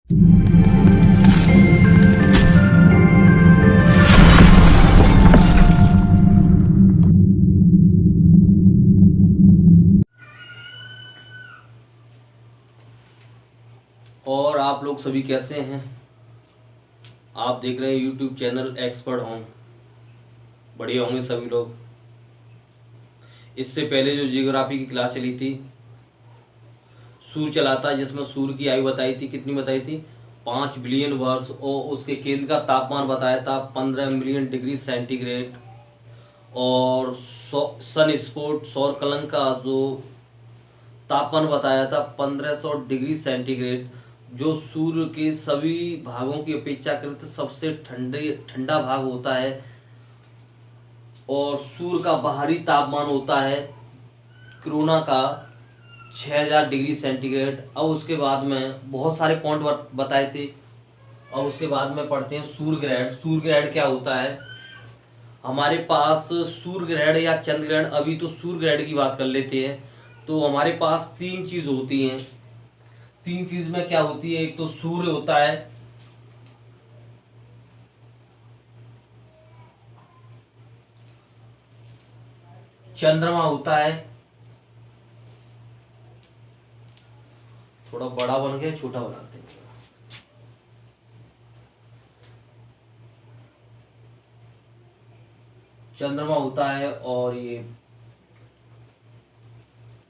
और आप लोग सभी कैसे हैं? आप देख रहे हैं यूट्यूब चैनल एक्सपर्ट होम। बढ़िया होंगे सभी लोग। इससे पहले जो जियोग्राफी की क्लास चली थी, सूर्य चला था, जिसमें सूर्य की आयु बताई थी, कितनी बताई थी? 5 बिलियन वर्ष। और उसके केंद्र का तापमान बताया था 15 मिलियन डिग्री सेंटीग्रेड। और सन स्पॉट सौर कलंक का जो तापमान बताया था 1500 डिग्री सेंटीग्रेड, जो सूर्य के सभी भागों की अपेक्षाकृत सबसे ठंडा भाग होता है। और सूर्य का बाहरी तापमान होता है कोरोना का 6000 डिग्री सेंटीग्रेड। अब उसके बाद में बहुत सारे पॉइंट बताए थे। और उसके बाद में पढ़ते हैं सूर्य ग्रहण। सूर्य ग्रहण क्या होता है? हमारे पास सूर्य ग्रहण या चंद्र ग्रहण, अभी तो सूर्य ग्रहण की बात कर लेते हैं। तो हमारे पास तीन चीज होती हैं। तीन चीज में क्या होती है? एक तो सूर्य होता है, चंद्रमा होता है, थोड़ा बड़ा बन गया, छोटा बनाते हैं। चंद्रमा होता है और ये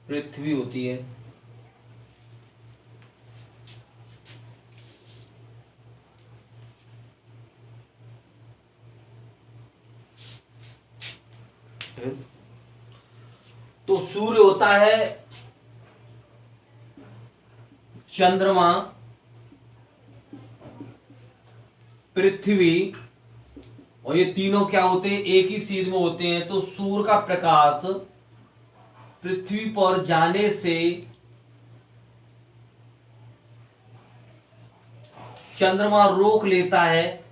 पृथ्वी होती है। तो सूर्य होता है, चंद्रमा, पृथ्वी, और ये तीनों क्या होते हैं? एक ही सीध में होते हैं। तो सूर्य का प्रकाश पृथ्वी पर जाने से चंद्रमा रोक लेता है।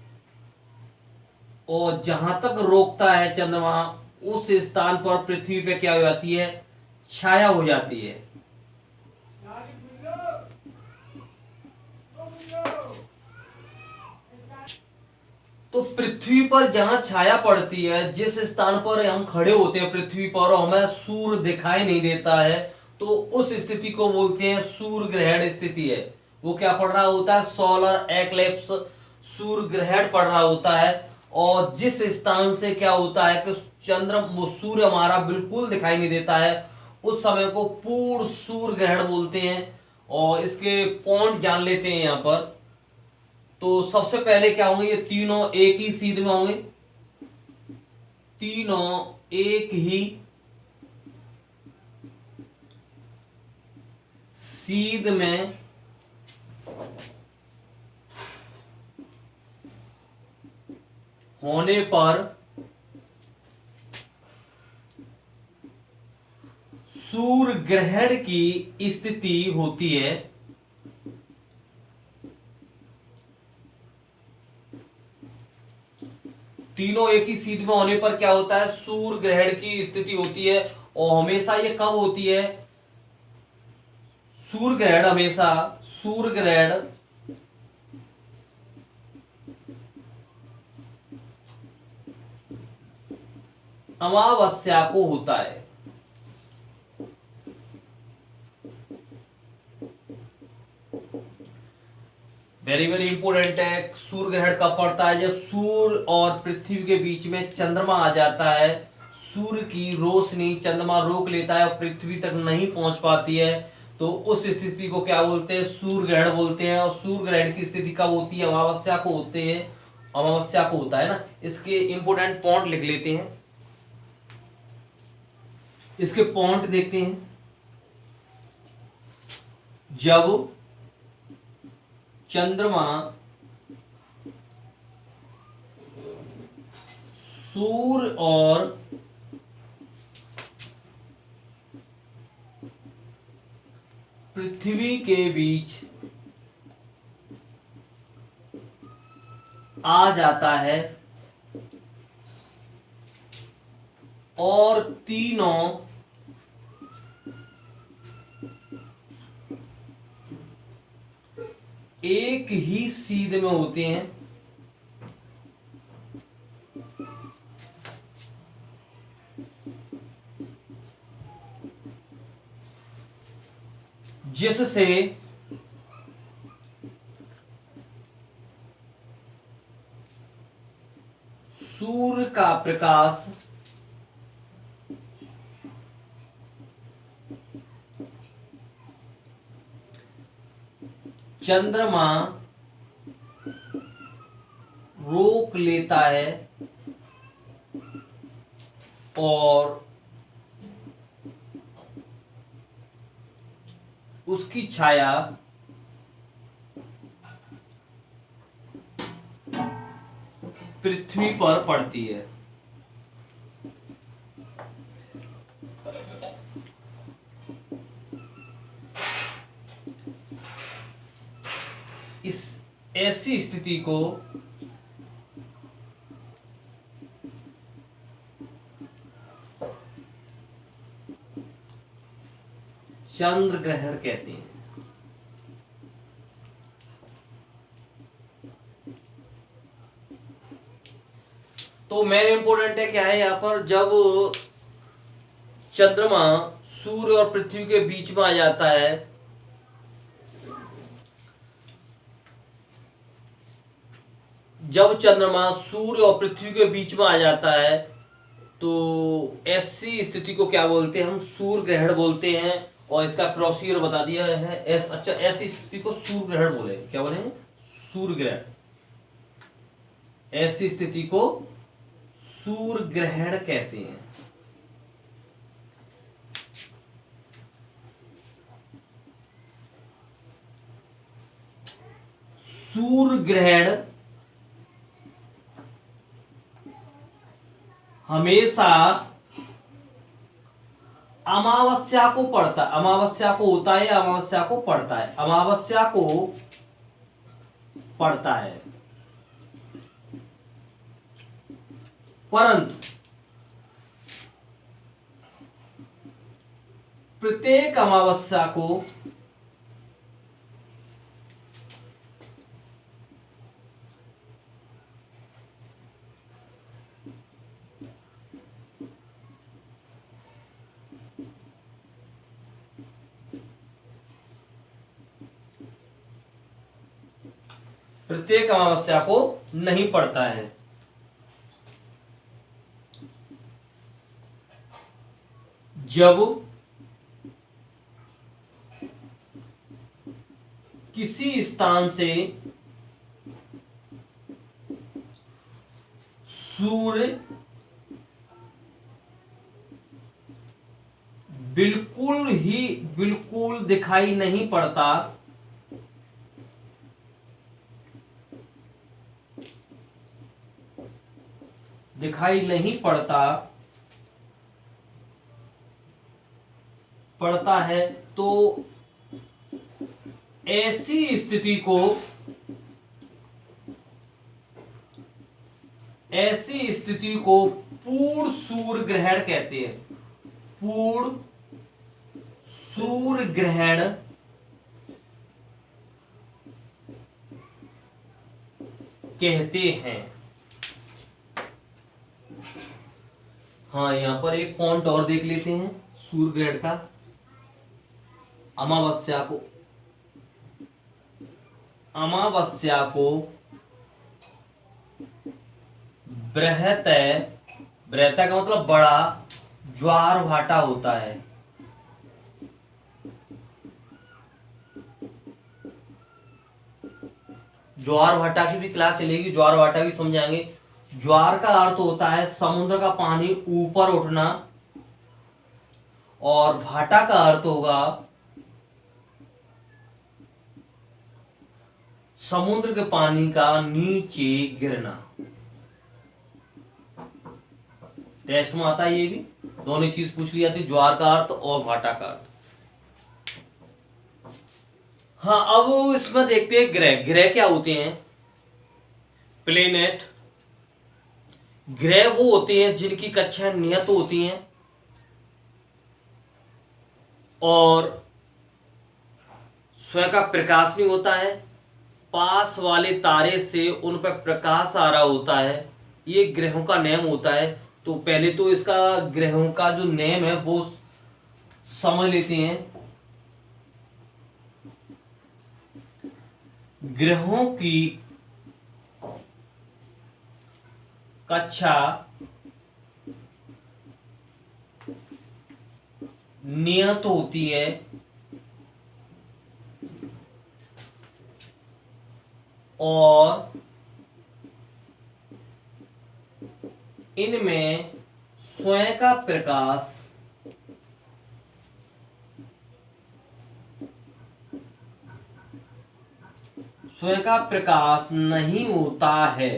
और जहां तक रोकता है चंद्रमा, उस स्थान पर पृथ्वी पे क्या हो जाती है? छाया हो जाती है। तो पृथ्वी पर जहां छाया पड़ती है, जिस स्थान पर हम खड़े होते हैं पृथ्वी पर, और हमें सूर्य दिखाई नहीं देता है, तो उस स्थिति को बोलते हैं सूर्य ग्रहण स्थिति है। वो क्या पड़ रहा होता है? सोलर एक्लिप्स, सूर्य ग्रहण पड़ रहा होता है। और जिस स्थान से क्या होता है कि सूर्य हमारा बिल्कुल दिखाई नहीं देता है, उस समय को पूर्ण सूर्य ग्रहण बोलते हैं। और इसके पॉइंट जान लेते हैं यहां पर। तो सबसे पहले क्या होंगे? ये तीनों एक ही सीध में होंगे। तीनों एक ही सीध में होने पर सूर्य ग्रहण की स्थिति होती है। तीनों एक ही सीध में होने पर क्या होता है? सूर्य ग्रहण की स्थिति होती है। और हमेशा ये कब होती है? सूर्य ग्रहण हमेशा, सूर्य ग्रहण अमावस्या को होता है। वेरी वेरी इंपोर्टेंट है। सूर्य ग्रहण कब पड़ता है? जब सूर्य और पृथ्वी के बीच में चंद्रमा आ जाता है। सूर्य की रोशनी चंद्रमा रोक लेता है और पृथ्वी तक नहीं पहुंच पाती है। तो उस स्थिति को क्या बोलते हैं? सूर्य ग्रहण बोलते हैं। और सूर्य ग्रहण की स्थिति कब होती है? अमावस्या को होते हैं। अमावस्या को होता है ना। इसके इंपोर्टेंट पॉइंट लिख लेते हैं। इसके पॉइंट देखते हैं। जब चंद्रमा सूर्य और पृथ्वी के बीच आ जाता है और तीनों एक ही सीध में होते हैं, जिससे सूर्य का प्रकाश चंद्रमा रोक लेता है और उसकी छाया पृथ्वी पर पड़ती है। इस ऐसी स्थिति को चंद्र ग्रहण कहते हैं। तो मेन इंपॉर्टेंट है क्या है यहां पर, जब चंद्रमा सूर्य और पृथ्वी के बीच में आ जाता है जब चंद्रमा सूर्य और पृथ्वी के बीच में आ जाता है तो ऐसी स्थिति को क्या बोलते हैं, हम सूर्य ग्रहण बोलते हैं। और इसका प्रोसीजर बता दिया है। अच्छा, ऐसी स्थिति को सूर्य ग्रहण बोले, क्या बोले, सूर्य ग्रहण। ऐसी स्थिति को सूर्य ग्रहण कहते हैं। सूर्य ग्रहण हमेशा अमावस्या को पड़ता है। अमावस्या को होता है, अमावस्या को पड़ता है, अमावस्या को पड़ता है। परंतु प्रत्येक अमावस्या को नहीं पड़ता है। जब किसी स्थान से सूर्य बिल्कुल दिखाई नहीं पड़ता, पड़ता है, तो ऐसी स्थिति को पूर्ण सूर्य ग्रहण कहते हैं। पूर्ण सूर्य ग्रहण कहते हैं। हाँ, यहां पर एक पॉइंट और देख लेते हैं सूर्य ग्रहण का। अमावस्या को बृहतय का मतलब बड़ा ज्वार भाटा होता है। ज्वार भाटा की भी क्लास चलेगी, ज्वार भाटा भी समझाएंगे। ज्वार का अर्थ होता है समुद्र का पानी ऊपर उठना, और भाटा का अर्थ होगा समुद्र के पानी का नीचे गिरना। टेस्ट में आता है ये भी, दोनों चीज पूछ ली जाती, ज्वार का अर्थ और भाटा का अर्थ। हाँ, अब इसमें देखते हैं ग्रह। ग्रह क्या होते हैं? प्लेनेट। ग्रह वो होते हैं जिनकी कक्षाएं नियत होती हैं और स्वयं का प्रकाश भी होता है, पास वाले तारे से उन पर प्रकाश आ रहा होता है, ये ग्रहों का नेम होता है। तो पहले तो इसका ग्रहों का जो नेम है वो समझ लेते हैं। ग्रहों की कक्षा नियत होती है और इनमें स्वयं का प्रकाश नहीं होता है।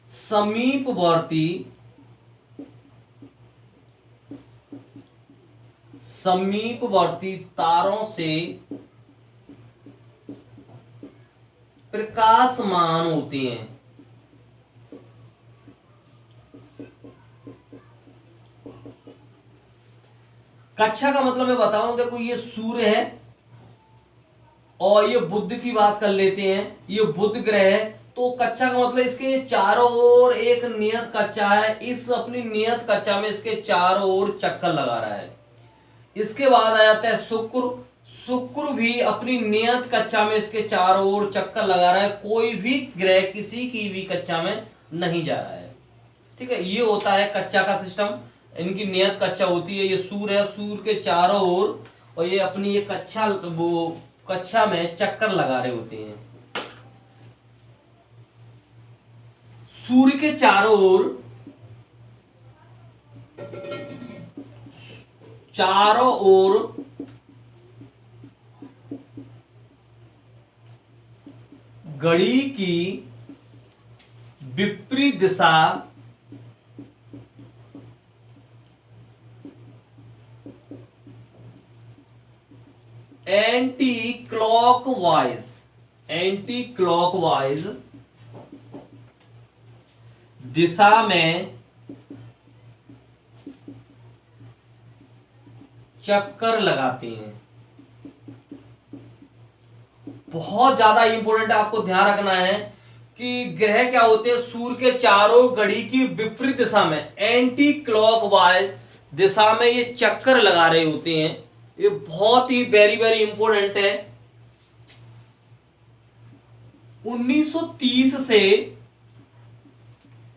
समीपवर्ती तारों से प्रकाशमान होती हैं। कक्षा का मतलब मैं बताऊं, देखो ये सूर्य है और ये बुध की बात कर लेते हैं, ये बुध ग्रह है। तो कक्षा का मतलब इसके चारों ओर एक नियत कक्षा है, इस अपनी नियत कक्षा में इसके चारों ओर चक्कर लगा रहा है। इसके बाद आ जाता है शुक्र। शुक्र भी अपनी नियत कक्षा में इसके चारों ओर चक्कर लगा रहा है, कोई भी ग्रह किसी की भी कक्षा में नहीं जा रहा है। ठीक है, ये होता है कक्षा का सिस्टम, इनकी नियत कक्षा होती है। ये सूर्य है, सूर्य के चारों ओर और ये अपनी ये कक्षा में चक्कर लगा रहे होते हैं। सूर्य के चारों ओर घड़ी की विपरीत दिशा एंटी क्लॉकवाइज दिशा में चक्कर लगाते हैं। बहुत ज्यादा इंपॉर्टेंट आपको ध्यान रखना है कि ग्रह क्या होते हैं, सूर्य के चारों घड़ी की विपरीत दिशा में एंटी क्लॉकवाइज दिशा में ये चक्कर लगा रहे होते हैं। ये बहुत ही वेरी वेरी इंपॉर्टेंट है।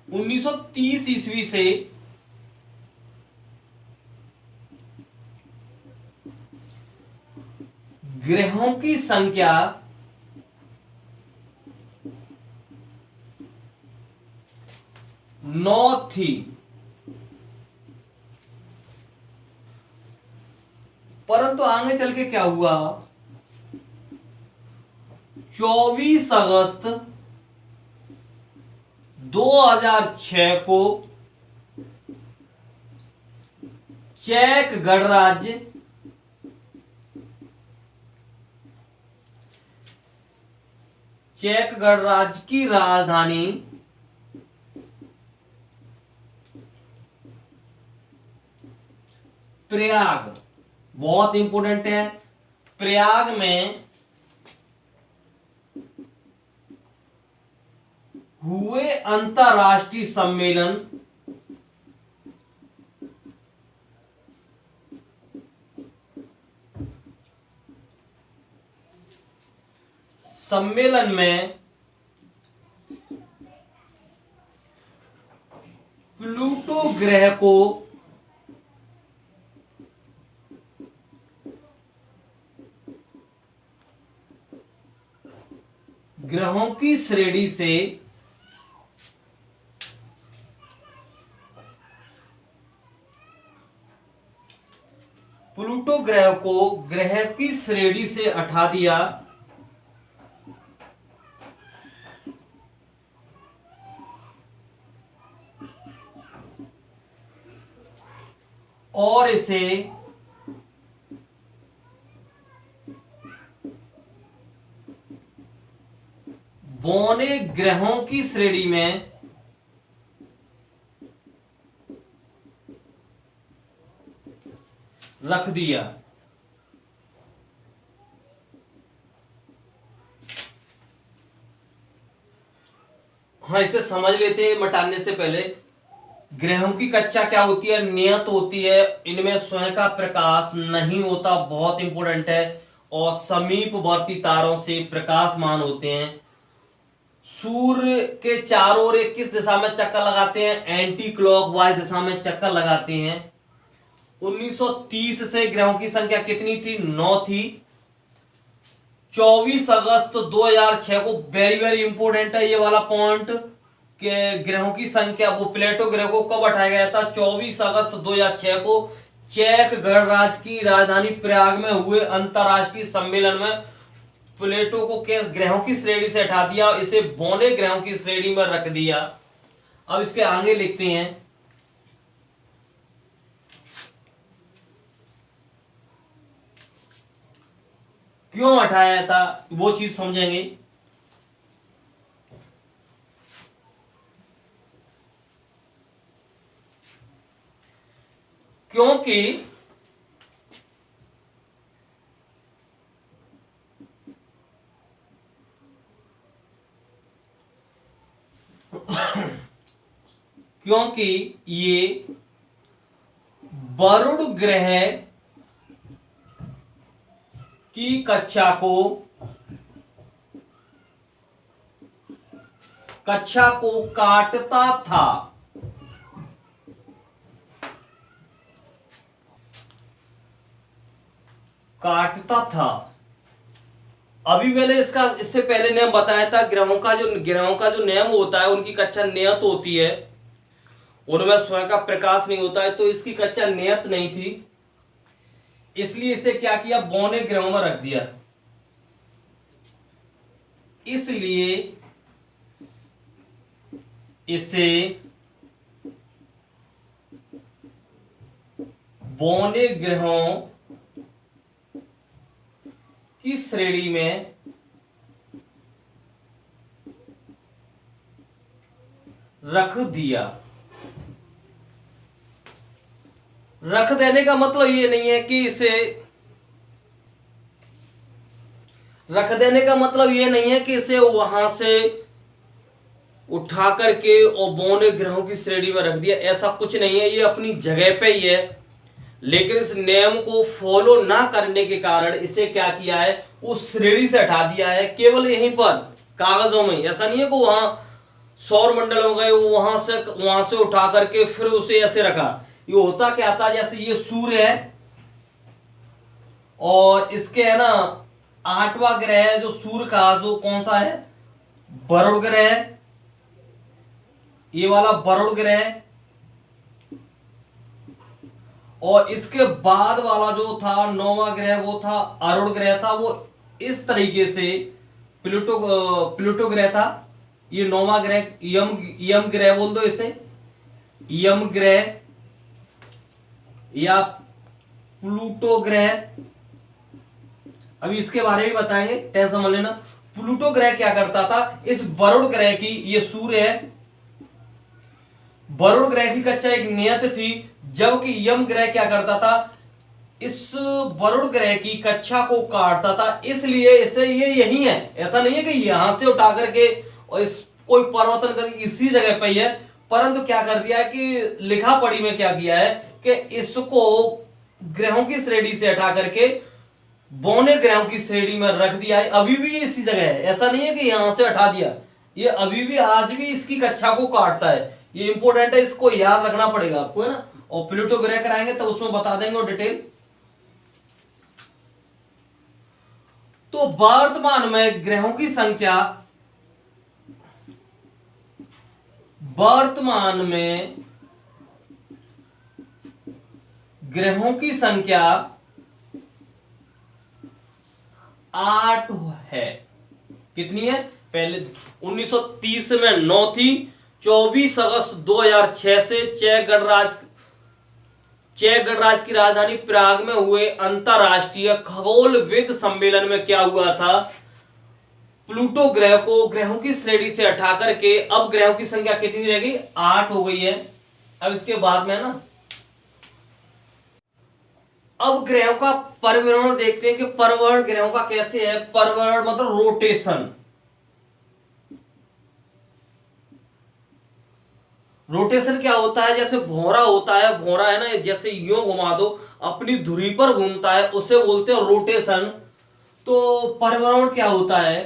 1930 ईस्वी से ग्रहों की संख्या 9 थी, परंतु आगे चल के क्या हुआ, 24 अगस्त 2006 को चेक गणराज्य की राजधानी प्रयाग, बहुत इंपॉर्टेंट है, प्रयाग में हुए अंतरराष्ट्रीय सम्मेलन में प्लूटो ग्रह को ग्रहों की श्रेणी से प्लूटो ग्रह को ग्रह की श्रेणी से हटा दिया और इसे बौने ग्रहों की श्रेणी में रख दिया। हाँ, इसे समझ लेते हैं मिटाने से पहले। ग्रहों की कक्षा क्या होती है? नियत होती है। इनमें स्वयं का प्रकाश नहीं होता, बहुत इंपॉर्टेंट है। और समीपवर्ती तारों से प्रकाशमान होते हैं। सूर्य के चारों ओर किस दिशा में चक्कर लगाते हैं? एंटी क्लॉकवाइज दिशा में चक्कर लगाते हैं। 1930 से ग्रहों की संख्या कितनी थी? 9 थी। 24 अगस्त 2006 को, वेरी वेरी इंपोर्टेंट है ये वाला पॉइंट, के ग्रहों की संख्या, वो प्लेटो ग्रह को कब हटाया गया था? 24 अगस्त 2006 को चेक गणराज्य की राजधानी प्रयाग में हुए अंतरराष्ट्रीय सम्मेलन में प्लेटो को ग्रहों की श्रेणी से हटा दिया, इसे बौने ग्रहों की श्रेणी में रख दिया। अब इसके आगे लिखते हैं, क्यों हटाया था वो चीज समझेंगे। क्योंकि क्योंकि ये वरुण ग्रह की कक्षा को काटता था। अभी मैंने इससे पहले नियम बताया था, ग्रहों का जो नियम होता है, उनकी कक्षा नियत होती है, उनमें स्वयं का प्रकाश नहीं होता है, तो इसकी कक्षा नियत नहीं थी, इसलिए इसे क्या किया? बौने ग्रहों में रख दिया। इसलिए इसे बौने ग्रहों की श्रेणी में रख दिया। रख देने का मतलब ये नहीं है कि इसे रख देने का मतलब ये नहीं है कि इसे वहां से उठा करके और बौने ग्रहों की श्रेणी में रख दिया, ऐसा कुछ नहीं है, ये अपनी जगह पे ही है। लेकिन इस नियम को फॉलो ना करने के कारण इसे क्या किया है? उस श्रेणी से हटा दिया है, केवल यहीं पर कागजों में। ऐसा नहीं है कि वहां सौर मंडल में गए, वहां से उठा करके फिर उसे ऐसे रखा। ये होता क्या था, जैसे ये सूर्य है और इसके है ना 8वां ग्रह है जो सूर्य का, जो कौन सा है? वरुण ग्रह है। ये वाला वरुण ग्रह है। और इसके बाद वाला जो था 9वां ग्रह, वो था अरुण ग्रह था। वो इस तरीके से प्लूटो ग्रह था। ये 9वां ग्रह, यम ग्रह बोल दो इसे, यम ग्रह या प्लूटो ग्रह। अभी इसके बारे में बताएंगे, टेंशन मत लेना। प्लूटो ग्रह क्या करता था? इस वरुण ग्रह की, ये सूर्य है, वरुण ग्रह की कक्षा एक नियत थी, जबकि यम ग्रह क्या करता था? इस वरुण ग्रह की कक्षा को काटता था। इसलिए इसे ये यही है, ऐसा नहीं है कि यहां से उठा करके और इस कोई परिवर्तन करके इसी जगह पे ही है, परंतु क्या कर दिया है कि लिखा पढ़ी में क्या किया है कि इसको ग्रहों की श्रेणी से हटा करके बौने ग्रहों की श्रेणी में रख दिया है। अभी भी इसी जगह है, ऐसा नहीं है कि यहां से हटा दिया, ये अभी भी आज भी इसकी कक्षा को काटता है। ये इंपॉर्टेंट है, इसको याद रखना पड़ेगा आपको, है ना। और प्लूटो ग्रह कराएंगे तो उसमें बता देंगे और डिटेल। तो वर्तमान में ग्रहों की संख्या, वर्तमान में ग्रहों की संख्या 8 है। कितनी है? पहले 1930 में 9 थी। 24 अगस्त 2006 से चेक गणराज्य की राजधानी प्राग में हुए अंतरराष्ट्रीय खगोलविद सम्मेलन में क्या हुआ था? प्लूटो ग्रह को ग्रहों की श्रेणी से हटा करके अब ग्रहों की संख्या कितनी रह गई? 8 हो गई है। अब इसके बाद में ना, अब ग्रहों का परिभ्रमण देखते हैं कि परिभ्रमण ग्रहों का कैसे है। परिभ्रमण मतलब रोटेशन। रोटेशन क्या होता है, जैसे भौरा होता है, भौरा है ना, जैसे यूं घुमा दो अपनी धुरी पर घूमता है, उसे बोलते हैं रोटेशन। तो परिभ्रमण क्या होता है,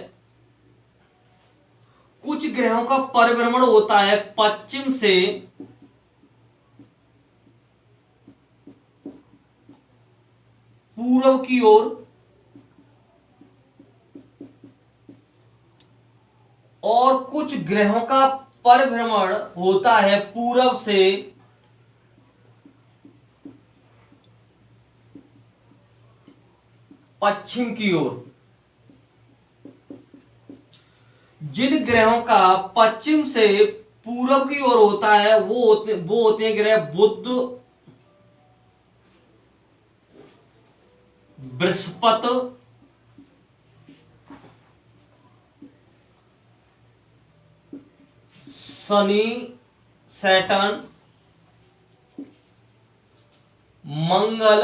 कुछ ग्रहों का परिभ्रमण होता है पश्चिम से पूर्व की ओर, और कुछ ग्रहों का परिभ्रमण होता है पूर्व से पश्चिम की ओर। जिन ग्रहों का पश्चिम से पूर्व की ओर होता है वो होते हैं ग्रह बुध, बृहस्पति, शनि, सैटर्न, मंगल,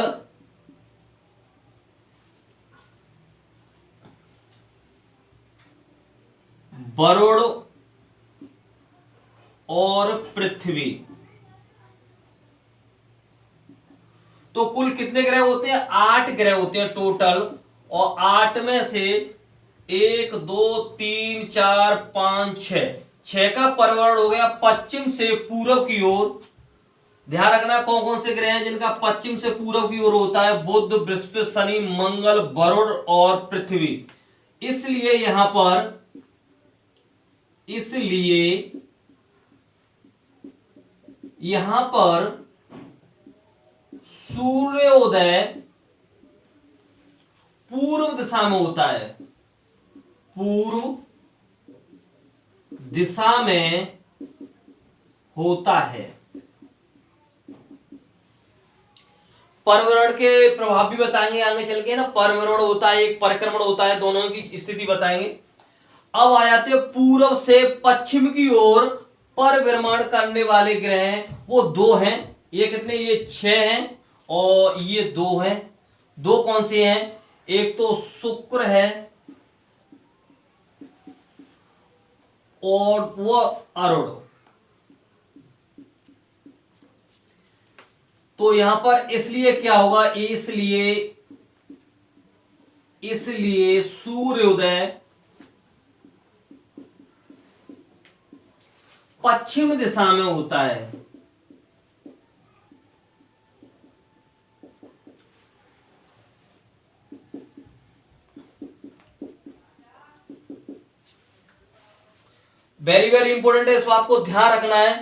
वरुण और पृथ्वी। तो कुल कितने ग्रह होते हैं, 8 ग्रह होते हैं टोटल। और 8 में से 1 2 3 4 5 6, 6 का परिवर्ण हो गया पश्चिम से पूर्व की ओर। ध्यान रखना कौन कौन से ग्रह हैं जिनका पश्चिम से पूर्व की ओर होता है, बुध, बृहस्पति, शनि, मंगल, वरुण और पृथ्वी। इसलिए यहां पर सूर्योदय पूर्व दिशा में होता है, पूर्व दिशा में होता है। परिभ्रमण के प्रभाव भी बताएंगे आगे चल के ना, परिभ्रमण होता है, एक परिक्रमण होता है, दोनों की स्थिति बताएंगे। अब आ जाते हैं पूर्व से पश्चिम की ओर परिभ्रमण करने वाले ग्रह, वो 2 हैं। ये कितने, ये 6 हैं और ये 2 हैं। 2 कौन से हैं, एक तो शुक्र है और वो अरुण। तो यहां पर इसलिए क्या होगा, इसलिए सूर्योदय पश्चिम दिशा में होता है। वेरी वेरी इंपॉर्टेंट है, इस बात को ध्यान रखना है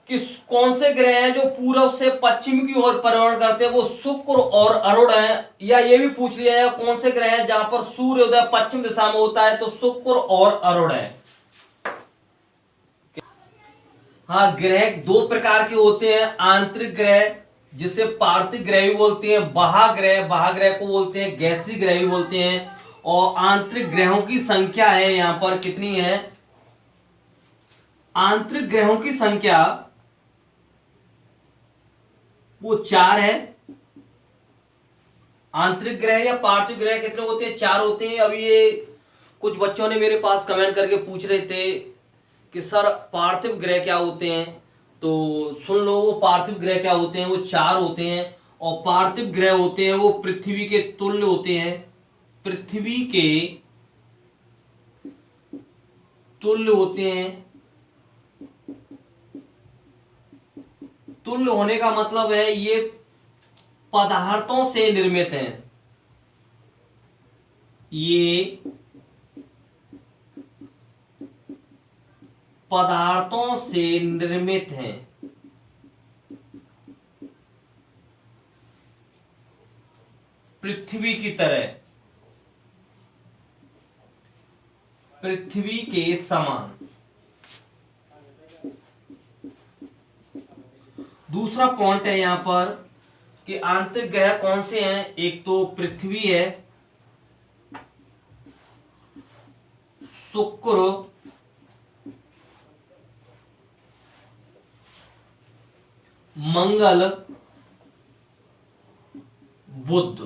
कि कौन से ग्रह हैं जो पूर्व से पश्चिम की ओर परिभ्रमण करते हैं, वो शुक्र और अरुण हैं। या ये भी पूछ लिया है कौन से ग्रह हैं जहां पर सूर्योदय पश्चिम दिशा में होता है, तो शुक्र और अरुण है। हाँ, ग्रह 2 प्रकार के होते हैं, आंतरिक ग्रह जिसे पार्थिव ग्रह भी बोलते हैं, बाह्य को बोलते हैं गैसीय ग्रह भी बोलते हैं। और आंतरिक ग्रहों की संख्या है यहां पर कितनी है, आंतरिक ग्रहों की संख्या वो 4 है। आंतरिक ग्रह या पार्थिव ग्रह कितने होते हैं, 4 होते हैं। अभी ये कुछ बच्चों ने मेरे पास कमेंट करके पूछ रहे थे कि सर पार्थिव ग्रह क्या होते हैं, तो सुन लो, वो पार्थिव ग्रह क्या होते हैं, वो 4 होते हैं। और पार्थिव ग्रह होते हैं वो पृथ्वी के तुल्य होते हैं, पृथ्वी के तुल्य होते हैं। तुल्य होने का मतलब है ये पदार्थों से निर्मित हैं, ये पदार्थों से निर्मित हैं। पृथ्वी की तरह, पृथ्वी के समान। दूसरा पॉइंट है यहां पर कि आंतरिक ग्रह कौन से हैं, एक तो पृथ्वी है, शुक्र, मंगल, बुध।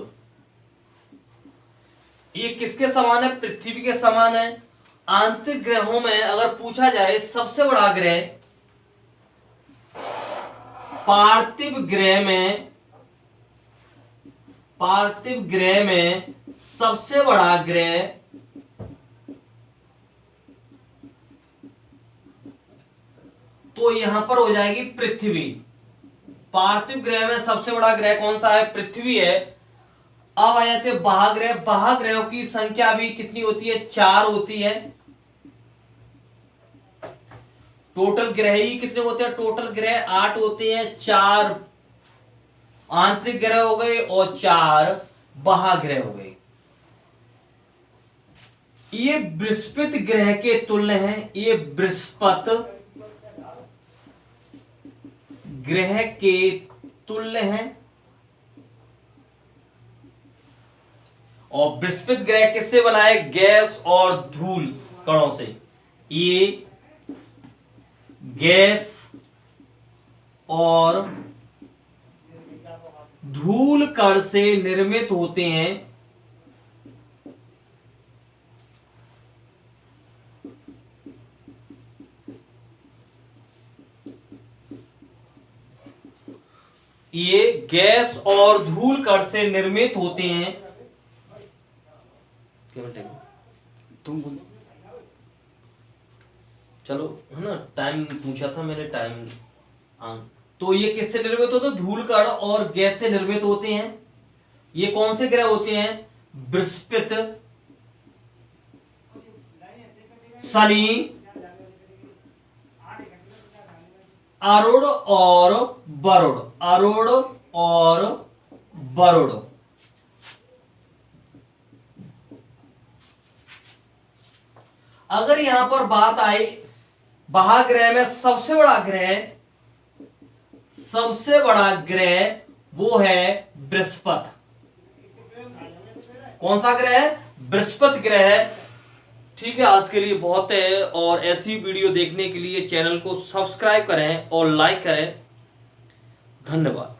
ये किसके समान है, पृथ्वी के समान है। आंतरिक ग्रहों में अगर पूछा जाए सबसे बड़ा ग्रह पार्थिव ग्रह में सबसे बड़ा ग्रह तो यहां पर हो जाएगी पृथ्वी। पार्थिव ग्रह में सबसे बड़ा ग्रह कौन सा है? पृथ्वी है। अब आ जाते हैं महाग्रह। महाग्रहों की संख्या भी कितनी होती है? 4 होती है। टोटल ग्रह ही कितने होते हैं? टोटल ग्रह 8 होते हैं। 4 आंतरिक ग्रह हो गए और 4 महाग्रह हो गए। ये बृहस्पति ग्रह के तुल्य हैं। ये बृहस्पति ग्रह के तुल्य हैं। और बृहस्पति ग्रह किससे बना है? गैस और धूल कणों से। ये गैस और धूल कण से निर्मित होते हैं। ये गैस और धूल कण से निर्मित होते हैं। क्या बेटे तुम बोलो। चलो, है ना, टाइम पूछा था मैंने, टाइम। तो ये किससे निर्मित होते हैं? धूल कण और गैस से निर्मित होते हैं। ये कौन से ग्रह होते हैं? बृहस्पति, शनि, अरुण और वरुण। अरुण और वरुण। अगर यहां पर बात आई महाग्रह में सबसे बड़ा ग्रह वो है बृहस्पति। कौन सा ग्रह है? बृहस्पति ग्रह है। ठीक है, आज के लिए बहुत है। और ऐसी वीडियो देखने के लिए चैनल को सब्सक्राइब करें और लाइक करें। धन्यवाद।